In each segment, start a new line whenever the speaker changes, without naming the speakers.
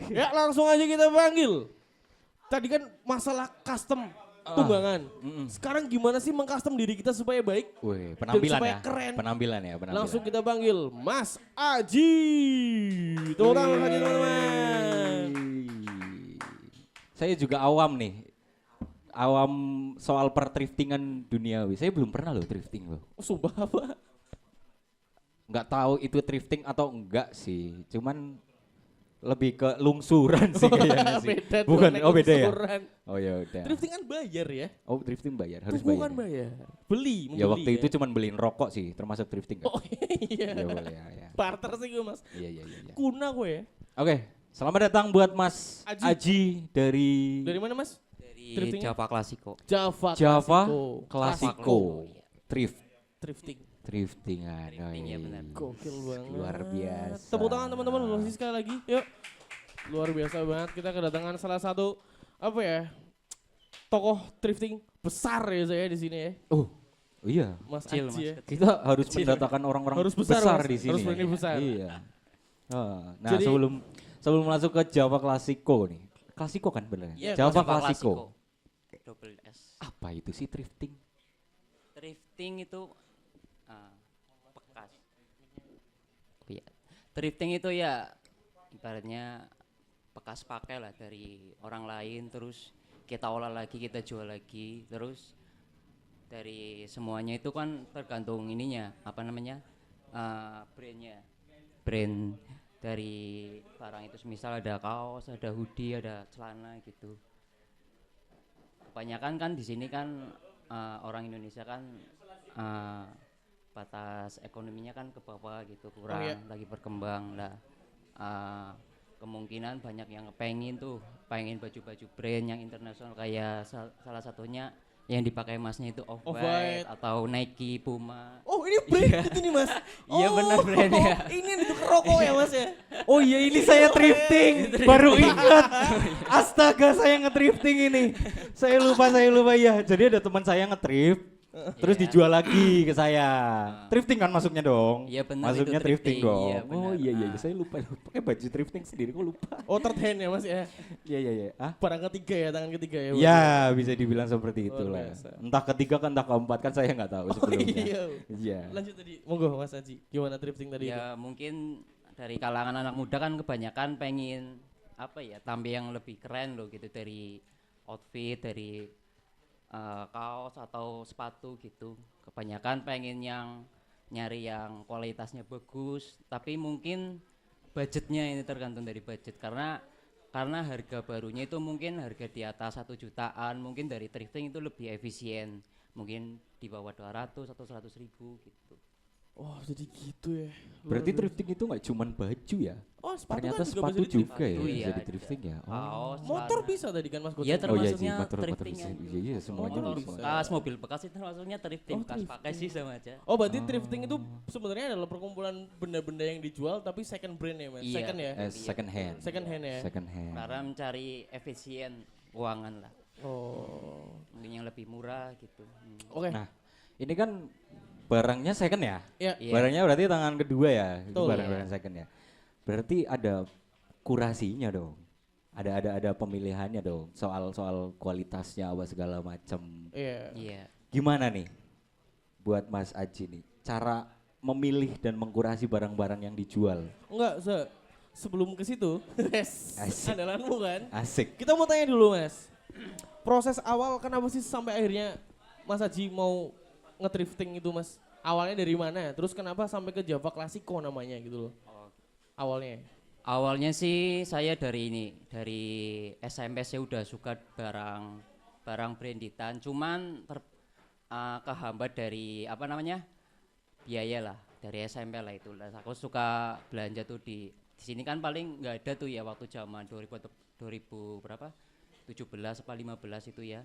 Ya langsung aja kita panggil. Tadi kan masalah custom tunggangan. Sekarang gimana sih mengcustom diri kita supaya baik?
Wih, penampilan
supaya
ya.
keren.
Penampilan ya, penampilan.
Langsung kita panggil Mas Aji. Tepuk tangan Mas Aji teman-teman.
Saya juga awam nih. Awam soal perthriftingan duniawi. Saya belum pernah loh thrifting loh.
Sumpah apa?
Nggak tahu itu thrifting atau enggak sih. Cuman lebih ke lungsuran sih kayaknya sih.
Beda tuh,
Bukan,
naik
oh beda ya.
lungsuran.
Oh ya udah.
Thrifting kan bayar ya.
Oh thrifting bayar, harus
Tuh
bayar.
bukan bayar. Beli,
Ya
membeli
waktu itu cuman beliin rokok sih, termasuk thrifting kan?
Oh iya.
Ya boleh ya.
Barter sih gue Mas.
Iya.
Kuna gue ya.
Oke, selamat datang buat Mas
Aji.
Aji dari
Dari mana Mas?
Dari
Thriftingnya?
Java Klasiko.
Java
Klasiko.
Klasiko. Thrifting.
Thriftingan.
Thrifting, ya benar.
Gokil banget.
Luar biasa.
Tepuk tangan teman-teman masih sekali lagi. Yuk. Luar biasa banget kita kedatangan salah satu apa ya? Tokoh thrifting besar ya saya di sini ya.
Oh iya,
Mas
Kecil,
Aji ya.
Mas.
kita harus mendatangkan orang-orang
Harus besar, Mas.
di sini.
Harus berani besar.
Iya. Nah
Jadi-
sebelum masuk ke Java Klasiko nih. Klasiko kan bener?
Iya,
Java Klasiko.
Double S.
Apa itu sih thrifting?
Thrifting itu bekas. Iya. Thrifting itu ya ibaratnya bekas pakai lah dari orang lain, terus kita olah lagi, kita jual lagi, terus dari semuanya itu kan tergantung ininya, apa namanya, brandnya, brand dari barang itu. Misal ada kaos, ada hoodie, ada celana gitu. Kebanyakan kan di sini kan orang Indonesia kan batas ekonominya kan ke bawah gitu, kurang
iya.
lagi berkembang lah. Kemungkinan banyak yang pengen baju-baju brand yang internasional, kayak salah satunya yang dipakai Masnya itu
Off-White.
Off-White atau Nike, Puma.
Oh ini brand itu nih Mas.
Iya, benar brandnya.
Ini untuk rokok ya Mas ya.
Oh iya ini saya thrifting, baru ingat. Astaga saya nge-thrifting ini. Saya lupa ya. Jadi ada teman saya nge-thrift, terus
Iya.
dijual lagi ke saya. Thrifting kan masuknya dong.
Iya, benar,
Masuknya
itu
thrifting
thrifting.
dong.
Iya,
Oh
benar.
iya saya lupa. Pakai baju thrifting sendiri kok lupa.
Oh third hand ya Mas ya.
Iya. Ah?
Barang ketiga ya, tangan ketiga ya.
Ya bisa dibilang seperti
Luar
itulah.
biasa.
Entah ketiga kan entah keempat kan saya nggak tahu
Oh
sebelumnya.
iya.
Iya.
Lanjut tadi. Monggo Mas Aji. Gimana thrifting tadi itu?
Ya mungkin dari kalangan anak muda kan kebanyakan pengen apa ya, tampil yang lebih keren loh gitu, dari outfit, dari kaos atau sepatu gitu. Kebanyakan pengen yang nyari yang kualitasnya bagus, tapi mungkin budgetnya ini tergantung dari budget, karena harga barunya itu mungkin harga di atas 1 jutaan, mungkin dari thrifting itu lebih efisien, mungkin di bawah 200 atau 100 ribu gitu.
Oh jadi gitu ya.
Berarti thrifting itu nggak cuman baju ya?
Oh sepatu
Ternyata
kan
sepatu
bisa di-thrift.
juga ya
Sepatu, iya.
jadi thrifting ya. Oh.
Kaos,
Motor
celana.
bisa tadi kan Mas Gojek?
Iya,
Oh iya
termasuknya
sih, motor
thrifting
bisa.
ya.
Iya, semuanya
Motor
bisa.
bisa.
Bekas, mobil bekas itu termasuknya thrifting,
Oh,
bekas
thrifting.
pakai sih sama aja.
Oh berarti thrifting itu sebenarnya adalah perkumpulan benda-benda yang dijual tapi second brand ya Mas?
Iya.
Second ya?
Second hand.
Second hand ya?
Second hand.
Karena mencari efisien keuangan lah,
Oh.
mungkin yang lebih murah gitu.
Oke.
Nah, ini kan barangnya second ya?
Ya.
Iya.
Barangnya berarti tangan kedua ya? Itu
Betul.
barang-barang second ya? Berarti ada kurasinya dong? Ada pemilihannya dong? Soal kualitasnya apa segala macam.
Iya.
Iya.
Gimana nih buat Mas Aji nih? Cara memilih dan mengkurasi barang-barang yang dijual?
Enggak, sebelum ke situ,
Asik.
andalanmu kan.
Asik.
Kita mau tanya dulu Mas, proses awal kenapa sih sampai akhirnya Mas Aji mau nge-thrifting itu Mas? Awalnya dari mana? Terus kenapa sampai ke Java Klasiko namanya gitu loh? Awalnya.
Awalnya sih saya dari SMP saya udah suka barang branditan, cuman kehambat dari apa namanya, biaya lah, dari SMP lah itu. Aku suka belanja tuh di sini kan paling nggak ada tuh ya waktu zaman 2000 berapa, 17 apa 15 itu ya.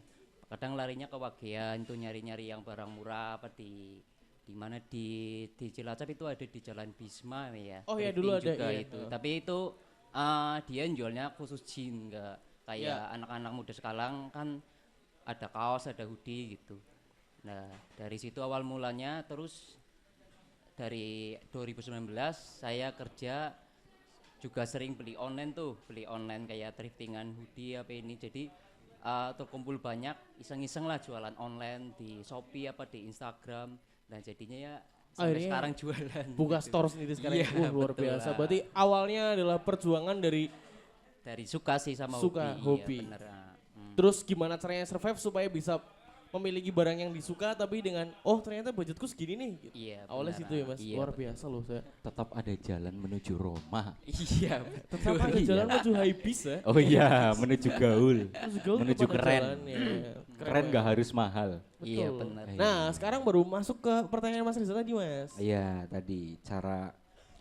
Kadang larinya ke Wagean tuh nyari-nyari yang barang murah, apa di mana di Cilacap itu ada di Jalan Bisma ya.
Oh ya,
Thrifting
dulu ada,
juga
iya.
itu. Tapi itu dia jualnya khusus jeans, enggak kayak
Iya.
anak-anak muda sekarang kan ada kaos, ada hoodie gitu. Nah, dari situ awal mulanya. Terus dari 2019 saya kerja juga sering beli online kayak thriftingan hoodie apa ini. Jadi terkumpul banyak iseng-iseng lah jualan online di Shopee apa di Instagram. Dan jadinya ya sampai
Akhirnya
sekarang jualan.
buka
gitu.
store sendiri sekarang.
Iya,
Luar
betul
biasa.
lah.
Berarti awalnya adalah perjuangan dari
Dari suka sih sama
Suka, hobi.
Iya, bener.
terus gimana caranya survive supaya bisa memiliki barang yang disuka tapi dengan ternyata budgetku segini nih. Gitu.
Iya,
Awalnya
bener,
situ ya Mas.
iya,
Luar
betul.
biasa loh saya.
Tetap ada jalan menuju Roma.
Iya,
Tetap ada jalan menuju high bis ya.
Oh iya, menuju gaul.
Terus gaul
Menuju
tetap ada
keren.
jalannya.
Keren
banget.
gak harus mahal.
Iya,
Betul.
benar.
Nah, sekarang baru masuk ke pertanyaan Mas Riza tadi, Mas.
Iya, tadi cara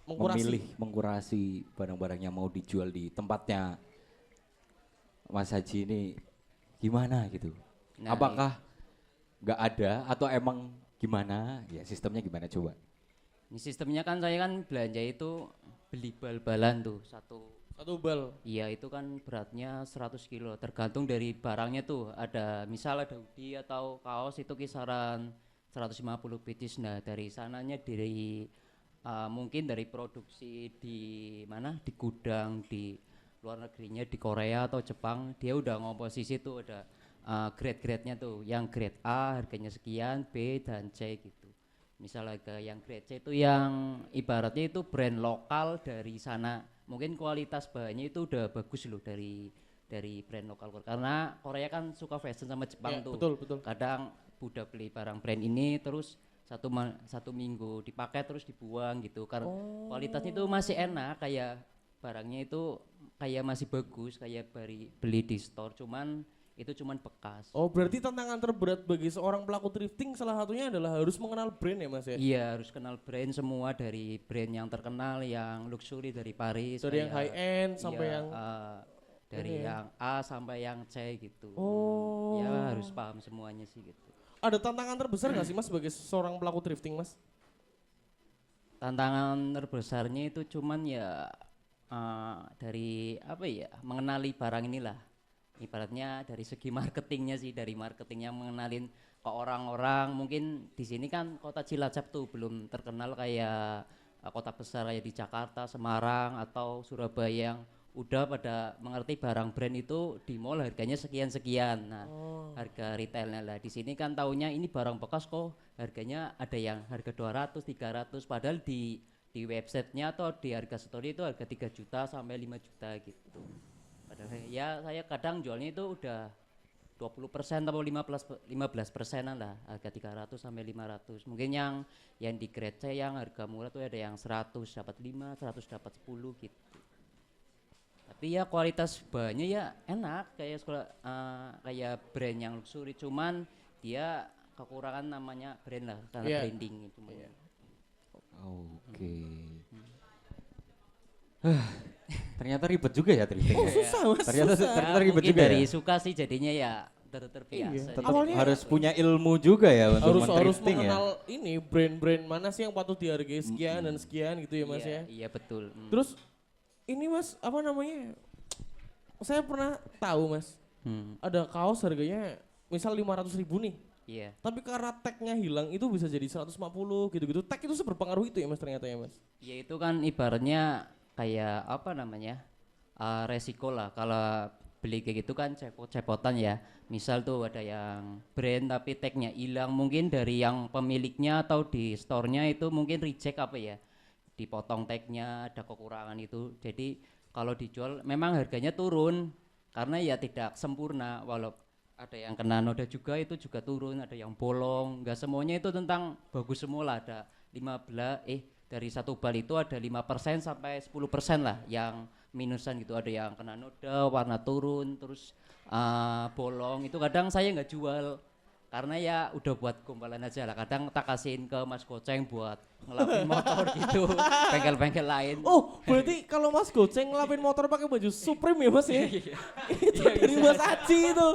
Mengkurasi.
mengkurasi barang-barang yang mau dijual di tempatnya Mas Haji ini gimana gitu?
Nah,
Apakah nggak ada atau emang gimana? Ya sistemnya gimana coba?
Ini sistemnya kan saya kan belanja itu beli bal-balan tuh
Satu bal.
Iya itu kan beratnya 100 kilo tergantung dari barangnya tuh ada misal ada hoodie atau kaos itu kisaran 150 pieces. Nah dari sananya dari mungkin dari produksi di mana di gudang di luar negerinya di Korea atau Jepang dia udah ngomposisi tuh ada grade-grade-nya tuh yang grade A harganya sekian B dan C gitu. Misal harga yang grade C itu yang ibaratnya itu brand lokal dari sana mungkin kualitas bahannya itu udah bagus loh dari brand lokal karena Korea kan suka fashion sama Jepang
Ya,
tuh
betul.
kadang udah beli barang brand ini terus satu minggu dipakai terus dibuang gitu karena kualitasnya itu masih enak kayak barangnya itu kayak masih bagus kayak beli di store cuman itu cuman bekas.
Oh, berarti tantangan terberat bagi seorang pelaku thrifting salah satunya adalah harus mengenal brand ya, Mas ya?
Iya harus kenal brand semua dari brand yang terkenal yang luxury dari Paris
Dari yang high end sampai
iya,
yang
dari
ini ya.
yang A sampai yang C gitu.
Oh.
Ya harus paham semuanya sih gitu.
Ada tantangan terbesar nggak sih Mas sebagai seorang pelaku thrifting, Mas?
Tantangan terbesarnya itu cuman ya dari apa ya mengenali barang inilah ibaratnya dari segi marketingnya sih dari marketingnya mengenalin ke orang-orang mungkin di sini kan kota Cilacap tuh belum terkenal kayak kota besar kayak di Jakarta, Semarang atau Surabaya yang udah pada mengerti barang brand itu di mall harganya sekian-sekian. Nah, harga retailnya lah di sini kan taunya ini barang bekas kok harganya ada yang harga 200, 300 padahal di websitenya atau di harga story itu harga 3 juta sampai 5 juta gitu. Padahal ya saya kadang jualnya itu udah 20% atau 15%an lah harga 300 sampai 500. Mungkin yang di grade C yang harga murah tuh ada yang 100 dapat 5, 100 dapat 10 gitu. Tapi ya kualitas bahannya ya enak kayak kayak brand yang luxury cuman dia kekurangan namanya brand lah karena
Iya.
branding itu.
Oke. Ternyata ribet juga ya thrifting.
Oh, susah, Mas.
Ternyata
susah.
ternyata ribet
Mungkin
juga
dari
ya.
suka sih jadinya ya terbiasa.
Iya.
Tetap
Awalnya
harus punya ilmu juga ya untuk
harus
men-thrifting ya.
mengenal ini brand-brand mana sih yang patut dihargai sekian dan sekian gitu ya, Mas
Iya,
ya.
iya betul.
Terus ini Mas, apa namanya? Saya pernah tahu, Mas. Ada kaos harganya misal 500.000 nih.
Iya.
Tapi karena tagnya hilang itu bisa jadi 150 gitu-gitu. Tag itu seberpengaruh itu ya Mas ternyata ya Mas.
Ya itu kan ibaratnya kayak apa namanya resiko lah kalau beli kayak gitu kan cepot-cepotan ya. Misal tuh ada yang brand tapi tagnya hilang mungkin dari yang pemiliknya atau di store-nya itu mungkin reject apa ya dipotong tagnya ada kekurangan itu. Jadi kalau dijual memang harganya turun karena ya tidak sempurna walau ada yang kena noda juga itu juga turun ada yang bolong nggak semuanya itu tentang bagus semua lah ada 15 dari satu bal itu ada 5% sampai 10% lah yang minusan gitu ada yang kena noda warna turun terus bolong itu kadang saya nggak jual karena ya udah buat gombalan aja lah kadang tak kasihin ke Mas Goceng buat ngelapin motor gitu bengkel-bengkel lain.
Oh, berarti kalau Mas Goceng ngelapin motor pakai baju Supreme ya Mas ya? Itu
Iya,
dari
bisa.
Mas Aji itu.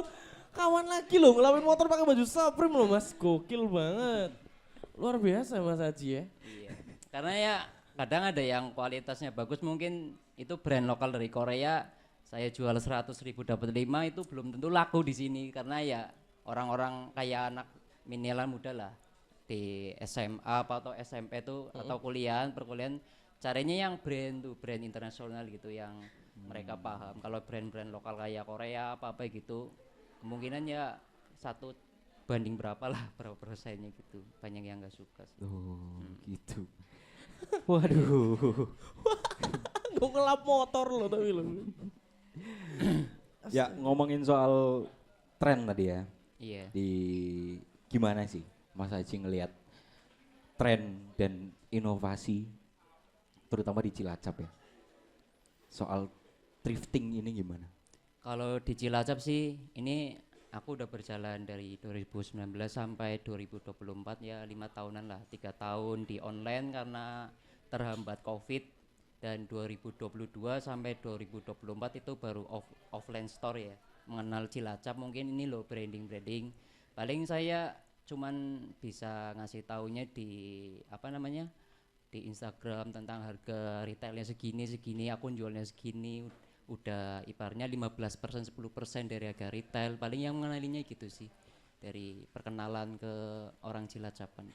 Kawan lagi loh ngelapin motor pakai baju Supreme loh Mas. Gokil banget. Luar biasa Mas Aji ya.
Iya. Karena ya kadang ada yang kualitasnya bagus mungkin itu brand lokal dari Korea saya jual 100.000 dapat 5 itu belum tentu laku di sini karena ya orang-orang kayak anak milenial muda lah di SMA apa atau SMP itu atau perkuliahan caranya yang brand internasional gitu yang mereka paham. Kalau brand-brand lokal kayak Korea apa gitu, kemungkinan ya 1 banding berapa lah, berapa persennya gitu. Banyak yang nggak suka sih.
Oh, gitu. Waduh.
Gue ngelap motor lo tapi lo.
Ya ngomongin soal tren tadi ya.
Iya.
Di gimana sih Mas Haji ngelihat tren dan inovasi terutama di Cilacap ya. Soal thrifting ini gimana?
Kalau di Cilacap sih ini aku udah berjalan dari 2019 sampai 2024 ya 5 tahunan lah, 3 tahun di online karena terhambat COVID dan 2022 sampai 2024 itu baru offline store ya, mengenal Cilacap mungkin ini loh branding paling saya cuman bisa ngasih taunya di apa namanya di Instagram tentang harga retailnya segini aku jualnya segini udah ibaratnya 15% 10% dari harga retail, paling yang mengenalinya gitu sih dari perkenalan ke orang Cilacapan.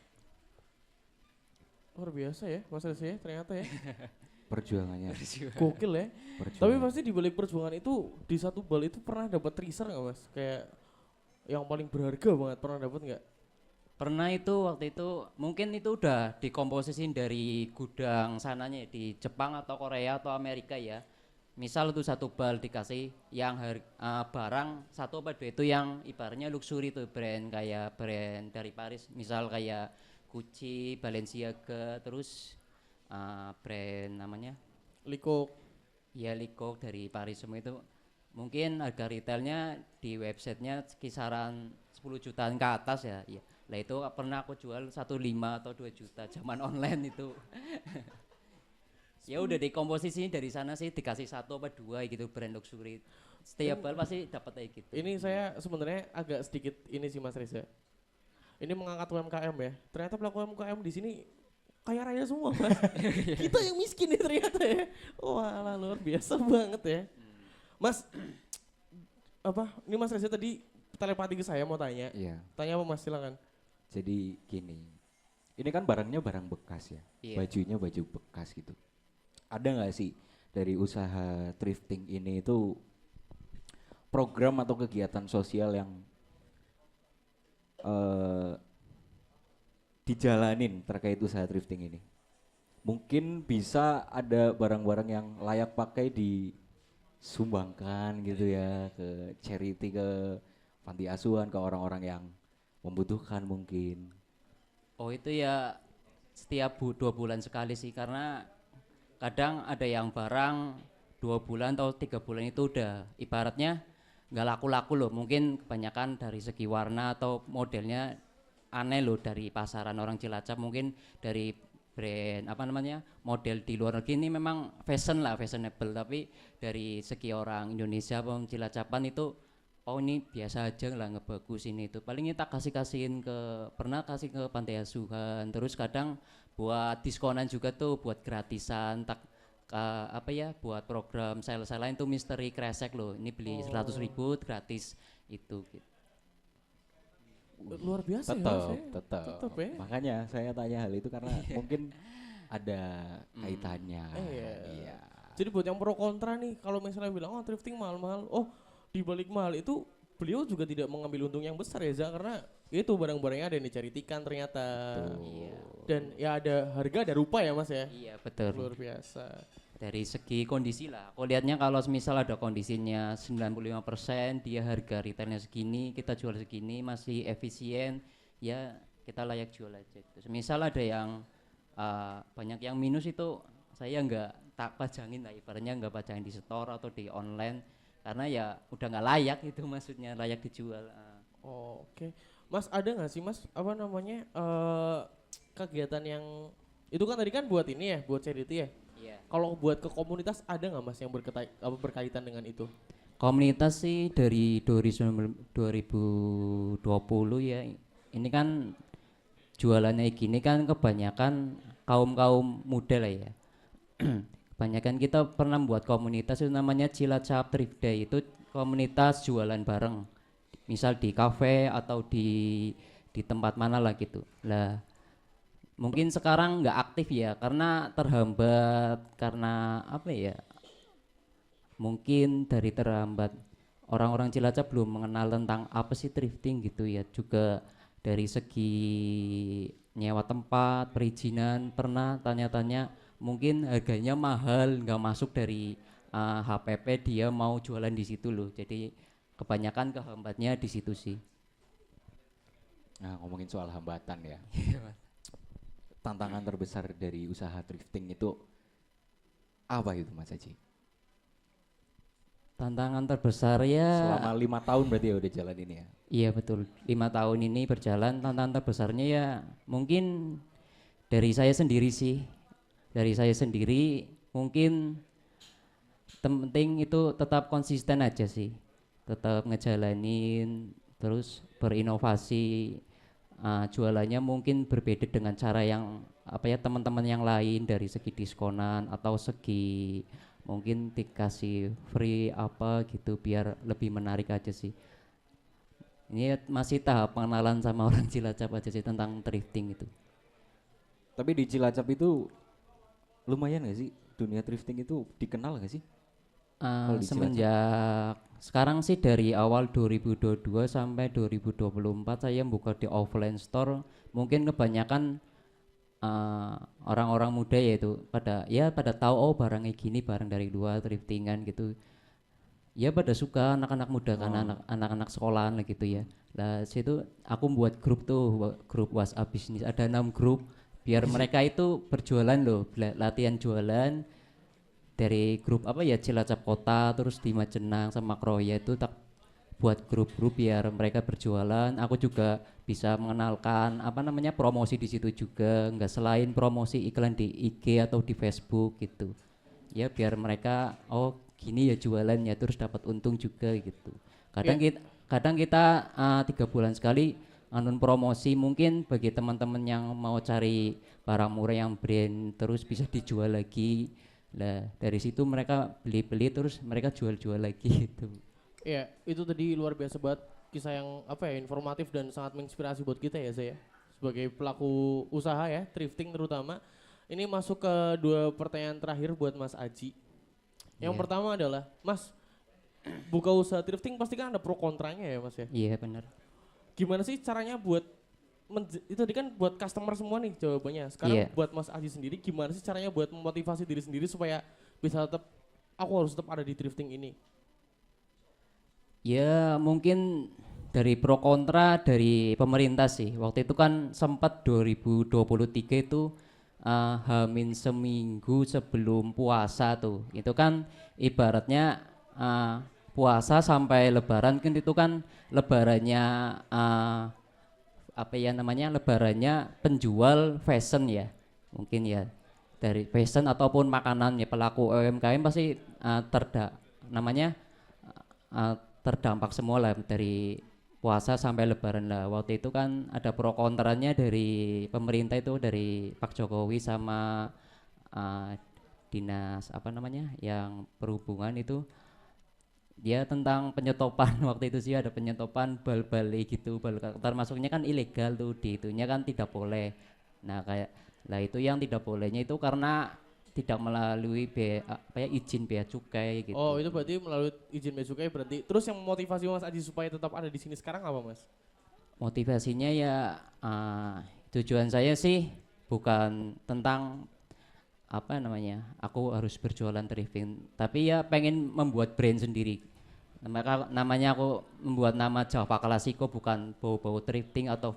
Luar biasa ya Mas Reza ya ternyata ya.
Perjuangannya.
Gokil ya.
Perjuangan.
Tapi pasti di balik perjuangan itu di satu bal itu pernah dapat teaser nggak Mas? Kayak yang paling berharga banget pernah dapat nggak?
Pernah itu waktu itu mungkin itu udah dikomposisin dari gudang sananya di Jepang atau Korea atau Amerika ya. Misal tuh 1 bal dikasih yang barang 1 apa 2 itu yang ibaratnya luxury tuh brand kayak brand dari Paris, misal kayak Gucci, Balenciaga, terus brand namanya
Liko.
ya Liko dari Paris semua itu mungkin harga retailnya di websitenya kisaran 10 jutaan ke atas ya. Iya. Lah itu pernah aku jual 1,5 atau 2 juta zaman online itu. Ya udah dikomposisi dari sana sih dikasih 1 apa 2 gitu brand luxury. Setiap bal pasti dapat kayak gitu.
Ini saya sebenarnya agak sedikit ini sih Mas Reza. Ini mengangkat UMKM ya. Ternyata pelaku UMKM di sini kaya raya semua Mas. Kita yang miskin nih ternyata ya. Wah luar biasa banget ya. Mas, apa? Ini Mas Reza tadi telepati ke saya mau tanya.
Iya.
Tanya apa Mas silakan.
Jadi gini. Ini kan barangnya barang bekas ya.
Iya.
Bajunya baju bekas gitu. Ada nggak sih dari usaha thrifting ini itu program atau kegiatan sosial yang dijalanin terkait usaha thrifting ini? Mungkin bisa ada barang-barang yang layak pakai disumbangkan gitu ya ke charity, ke panti asuhan, ke orang-orang yang membutuhkan mungkin.
Oh itu ya setiap 2 bulan sekali sih karena kadang ada yang barang 2 bulan atau 3 bulan itu udah ibaratnya nggak laku-laku loh, mungkin kebanyakan dari segi warna atau modelnya aneh loh dari pasaran orang Cilacap, mungkin dari brand apa namanya model di luar negeri ini memang fashionable, tapi dari segi orang Indonesia orang Cilacapan itu oh ini biasa aja lah ngebagus ini itu paling kita kasihin pernah kasih ke panti asuhan, terus kadang buat diskonan juga tuh buat gratisan apa ya buat program sale lain tuh misteri kresek loh, ini beli 100.000 gratis itu gitu.
Luar biasa ya Mas ya.
Tetap
ya.
Makanya saya tanya hal itu karena mungkin ada kaitannya.
Iya. Jadi buat yang pro kontra nih kalau misalnya bilang oh thrifting mahal-mahal, oh di balik mahal itu beliau juga tidak mengambil untung yang besar ya Za, karena itu barang-barangnya ada yang dicaritikan ternyata.
Iya.
Dan ya ada harga ada rupa ya Mas ya.
Iya betul.
Luar biasa.
Dari segi kondisi lah, aku lihatnya kalau misal ada kondisinya 95% dia harga retailnya segini, kita jual segini masih efisien, ya kita layak jual aja gitu. Misal ada yang banyak yang minus itu saya nggak tak pajangin lah, ibaratnya nggak pajangin di store atau di online karena ya udah nggak layak itu, maksudnya layak dijual.
Oh, oke. Mas ada nggak sih Mas apa namanya kegiatan yang itu kan tadi kan buat ini ya, buat charity ya.
Iya.
Kalau buat ke komunitas ada nggak Mas yang berkaitan dengan itu?
Komunitas sih dari 2020 ya, ini kan jualannya gini kan kebanyakan kaum muda lah ya. Kebanyakan kita pernah buat komunitas itu namanya Cilacap Thrift Day, itu komunitas jualan bareng. Misal di kafe atau di tempat mana lah gitu. Lah mungkin sekarang nggak aktif ya karena terhambat karena apa ya? Mungkin dari terhambat orang-orang Cilacap belum mengenal tentang apa sih thrifting gitu ya. Juga dari segi nyewa tempat, perizinan pernah tanya-tanya mungkin harganya mahal nggak masuk dari HPP dia mau jualan di situ loh. Jadi kebanyakan kehambatnya di situ sih.
Nah, ngomongin soal hambatan ya. Tantangan terbesar dari usaha thrifting itu apa itu Mas Haji?
Tantangan terbesar ya.
Selama 5 tahun berarti ya udah jalan ini ya.
Iya betul, 5 tahun ini berjalan tantangan terbesarnya ya mungkin dari saya sendiri sih. Dari saya sendiri mungkin penting itu tetap konsisten aja sih. Tetap ngejalanin terus berinovasi. Jualannya mungkin berbeda dengan cara yang apa ya teman-teman yang lain dari segi diskonan atau segi mungkin dikasih free apa gitu biar lebih menarik aja sih. Ini masih tahap pengenalan sama orang Cilacap aja sih tentang thrifting itu.
Tapi di Cilacap itu lumayan gak sih dunia thrifting itu dikenal gak sih? Kalau di
Semenjak sekarang sih dari awal 2022 sampai 2024 saya buka di offline store. Mungkin kebanyakan orang-orang muda yaitu pada tahu oh barangnya gini barang dari luar thriftingan gitu. Ya pada suka anak-anak muda kan anak-anak sekolahan lah gitu ya. Lah situ aku buat grup tuh grup WhatsApp bisnis ada 6 grup biar mereka itu berjualan loh latihan jualan dari grup apa ya Cilacap Kota terus di Majenang sama Kroya itu tak buat grup-grup biar mereka berjualan. Aku juga bisa mengenalkan apa namanya promosi di situ juga nggak selain promosi iklan di IG atau di Facebook gitu ya biar mereka oh gini ya jualannya terus dapat untung juga gitu. Kadang kita 3 bulan sekali anun promosi mungkin bagi teman-teman yang mau cari barang murah yang brand terus bisa dijual lagi. Lah dari situ mereka beli-beli terus mereka jual-jual lagi gitu.
Ya, itu tadi luar biasa banget kisah yang apa ya informatif dan sangat menginspirasi buat kita ya saya sebagai pelaku usaha ya thrifting terutama. Ini masuk ke 2 pertanyaan terakhir buat Mas Aji. Yang pertama adalah Mas buka usaha thrifting pasti kan ada pro kontranya ya Mas ya.
Iya benar.
Gimana sih caranya buat itu tadi kan buat customer semua nih jawabannya. Sekarang buat Mas Aji sendiri gimana sih caranya buat memotivasi diri sendiri supaya bisa tetap aku harus tetap ada di thrifting ini?
Ya mungkin dari pro kontra dari pemerintah sih. Waktu itu kan sempat 2023 itu hamin seminggu sebelum puasa tuh. Itu kan ibaratnya puasa sampai lebaran kan itu kan lebarannya apa ya namanya lebarannya penjual fashion ya. Mungkin ya dari fashion ataupun makanan ya pelaku UMKM pasti namanya terdampak semua lah dari puasa sampai lebaran lah. Waktu itu kan ada pro kontranya dari pemerintah itu dari Pak Jokowi sama dinas apa namanya yang perhubungan itu dia tentang penyetopan waktu itu sih ada penyetopan bal-bal gitu termasuknya kan ilegal tuh di itunya kan tidak boleh. Nah kayak lah itu yang tidak bolehnya itu karena tidak melalui izin bea cukai gitu.
Oh itu berarti melalui izin bea cukai berarti. Terus yang memotivasi Mas Aji supaya tetap ada di sini sekarang apa Mas?
Motivasinya ya tujuan saya sih bukan tentang apa namanya aku harus berjualan thrifting tapi ya pengen membuat brand sendiri. Namanya aku membuat nama Java Classico bukan bau-bau thrifting atau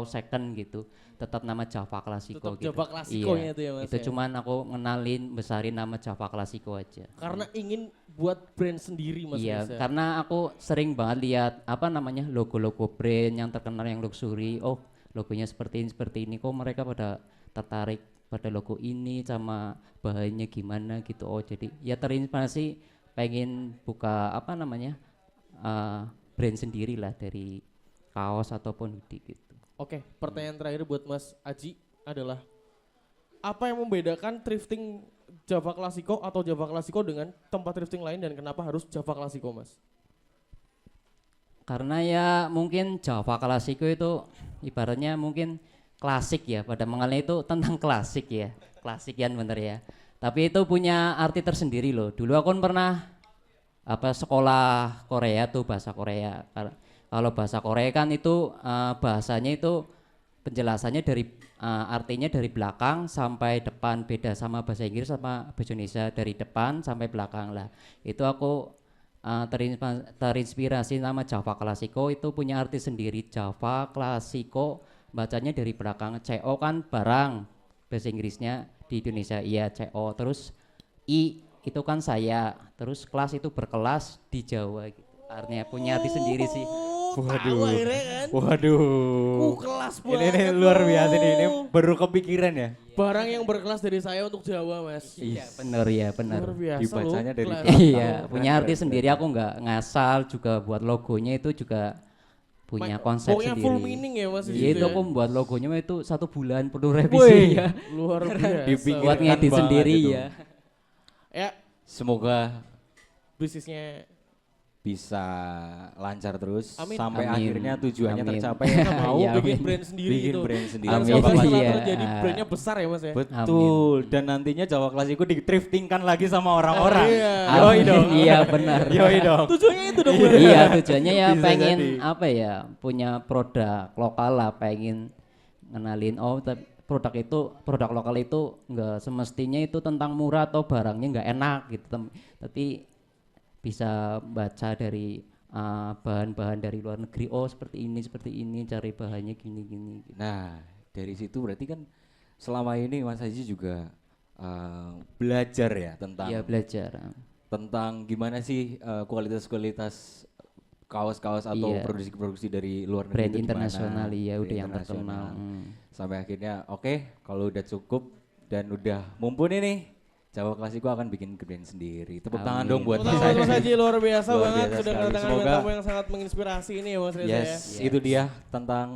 second gitu. Tetap nama Java Classico
tetap
gitu.
Java Classico-nya itu ya Mas.
Itu cuman aku ngenalin besarin nama Java Classico aja.
Karena ingin buat brand sendiri Mas.
Iya,
bisa.
karena aku sering banget lihat apa namanya logo-logo brand yang terkenal yang luxury. Oh, logonya seperti ini kok mereka pada tertarik pada logo ini sama bahannya gimana gitu. Oh, jadi ya terinspirasi pengen buka apa namanya brand sendiri lah dari kaos ataupun hoodie gitu.
Oke, pertanyaan terakhir buat Mas Aji adalah apa yang membedakan thrifting Java Classico atau Java Classico dengan tempat thrifting lain dan kenapa harus Java Classico Mas?
Karena ya mungkin Java Classico itu ibaratnya mungkin klasik ya, pada mengenai itu tentang klasik ya, klasikian bener ya. Tapi itu punya arti tersendiri loh. Dulu aku kan pernah sekolah Korea tuh bahasa Korea. Kalau bahasa Korea kan itu bahasanya itu penjelasannya dari artinya dari belakang sampai depan, beda sama bahasa Inggris sama bahasa Indonesia dari depan sampai belakang lah. Itu aku terinspirasi nama Java Klasiko, itu punya arti sendiri. Java Klasiko bacanya dari belakang, CO kan barang bahasa Inggrisnya, di Indonesia iya CO, terus I itu kan saya, terus kelas itu berkelas di Jawa gitu. Artinya punya arti sendiri sih.
Waduh. Kan?
Waduh.
Kelas
Ini luar biasa nih, ini baru kepikiran ya.
Barang yang berkelas dari saya untuk Jawa, Mas.
Iya, bener ya, bener.
Luar biasa
Dibacanya
loh,
dari
kelas.
belakang.
Iya, punya arti sendiri. Aku nggak ngasal, juga buat logonya itu juga punya konsep
Pokoknya
sendiri.
full meaning ya, Mas.
Iya, itu
ya?
aku membuat logonya itu 1 bulan penuh
Wih,
revisi ya.
Luar biasa.
Dipikirkan
Buat ngedit
banget
sendiri
itu.
ya.
Ya,
Semoga
bisnisnya
bisa lancar terus
Amin.
sampai
Amin.
akhirnya tujuannya
Amin.
tercapai.
kita mau
Iya,
bikin
amin.
brand sendiri
Bikin
gitu.
brand sendiri.
Biar
Amin.
Jawa Classico
Iya.
jadi brandnya besar ya, Mas ya.
Betul. Dan nantinya Jawa Klasiko di-thriftingkan lagi sama orang-orang.
Iya.
Yoi dong.
Iya, benar.
Yoi dong.
Tujuannya itu dong.
Iya, tujuannya ya
Bisa
pengen
jadi.
apa ya, punya produk lokal lah, pengen ngenalin produk lokal itu nggak semestinya itu tentang murah atau barangnya nggak enak gitu, tapi bisa baca dari bahan-bahan dari luar negeri, oh seperti ini cari bahannya gini gitu.
Nah, dari situ berarti kan selama ini Mas Haji juga belajar ya tentang
Iya, belajar.
tentang gimana sih kualitas-kualitas kaos-kaos atau
Iya.
produksi-produksi dari luar negeri
Brand
itu gimana.
internasional iya
Brand
udah yang
internasional.
terkenal.
Sampai akhirnya oke, kalau udah cukup dan udah mumpuni nih, Jawa Klasiko akan bikin brand sendiri. Tepuk tangan
Amin.
dong buat
Mas Haji luar biasa
Luar
banget,
biasa
sudah
sekali.
kedatangan
Semoga-
tamu yang sangat menginspirasi ini ya, Mas Reza ya.
Yes, itu dia tentang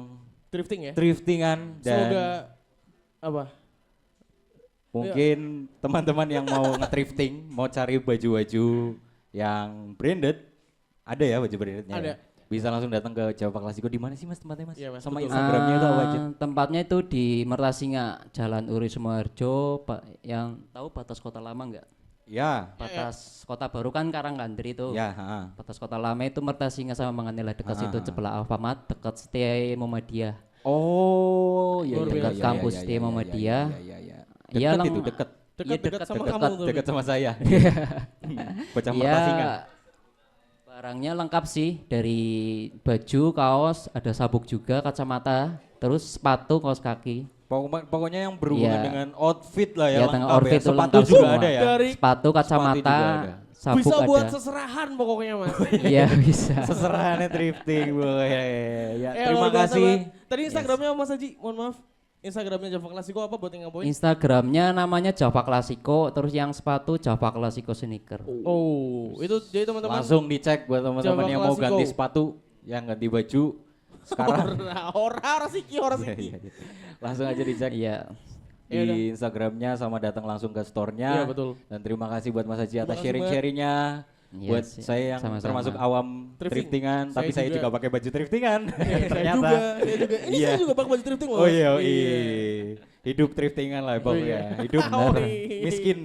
Drifting ya.
thriftingan dan
Semoga apa?
mungkin teman-teman yang mau nge-thrifting, mau cari baju-baju yang branded, ada ya baju brandednya.
Ada.
Ya? Bisa langsung datang ke Jawa Klasiko. Di mana sih Mas tempatnya Mas?
Iya, Mas,
Sama
betul.
Instagramnya itu apa aja?
Tempatnya itu di Mertasinga, Jalan Uri Sumoharjo, yang tahu batas Kota Lama enggak?
Ya,
Batas Kota Baru kan Karangkandri itu.
ya, ha.
Batas Kota Lama itu Mertasinga sama Manganila, dekat situ
Ah.
sebelah Alfamart, dekat Setia Muhammadiyah.
Oh, iya,
Luar
iya,
biasa.
iya,
Kampus
iya,
di
iya,
Muhammadiyah.
iya, iya, iya.
Iya,
Dekat
lang-
itu, dekat.
Dekat-dekat sama
dekat,
kamu tuh.
Dekat sama saya. Bocah
Iya,
Mertasinga.
barangnya lengkap sih, dari baju, kaos, ada sabuk juga, kacamata, terus sepatu, kaos kaki.
Pokoknya yang berhubungan
Iya.
dengan outfit lah ya,
Iya,
lengkap
dengan
ya.
outfit itu
Sepatu
lengkap
juga
semua.
ada ya.
Dari
Sepatu, kacamata,
juga ada.
sabuk
bisa
ada.
buat seserahan pokoknya, Mas.
Iya, bisa.
Seserahannya thrifting, boy. Ya, terima
luar biasa
kasih.
banget. Tadi Instagramnya Mas Haji, mohon maaf. Instagramnya Java Klasiko apa buat yang ngapain?
Instagramnya namanya Java Klasiko, terus yang sepatu Java Klasiko Sneaker.
Oh, itu jadi teman-teman.
Langsung dicek buat teman-teman
Java
yang mau
Klasiko.
ganti sepatu, yang ganti baju sekarang.
Ora siki, ora
Iya,
siki.
iya, iya. Langsung aja dicek
Iya.
di
Ya udah.
Instagramnya sama datang langsung ke store-nya.
Iya, betul.
Dan terima kasih buat Mas Haji atas
kasih
sharing-sharingnya.
Iya
Buat
sih,
saya yang
sama-sama.
termasuk awam
Thrifting.
thriftingan,
Saya
tapi saya
juga.
juga pakai baju thriftingan.
Saya
Ternyata.
juga. Ini
Iya.
saya juga pakai baju thrifting loh.
Oh
Mas.
iya, hidup thriftingan lah pokoknya. Hidup
Oh,
bener.
iya.
Miskin.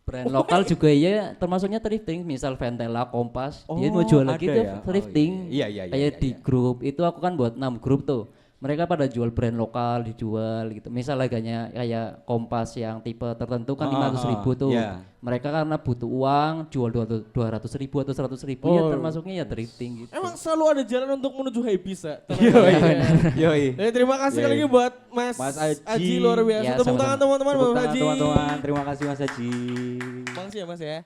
Brand lokal juga ya, termasuknya thrifting, misal Ventela, Kompas, dia mau jual lagi
ada
dia
ya? Oh,
thrifting.
iya, iya, iya,
Kayak
iya,
di
iya.
grup itu aku kan buat 6 grup tuh. Mereka pada jual brand lokal, dijual gitu. Misal harganya kayak Kompas yang tipe tertentu kan 500.000 tuh.
iya.
Mereka karena butuh uang, jual 200.000 atau 100.000 ya,
Oh.
termasuknya ya thrifting gitu.
Emang selalu ada jalan untuk menuju Habisa.
Yoi. Yoi.
Terima kasih sekali lagi buat Mas
Mas Haji.
Haji luar biasa.
Ya,
Tepuk
sama-sama.
tangan teman-teman
Tepuk
Mas
tangan
Haji.
teman-teman. Terima kasih Mas Haji.
Makasih ya Mas ya.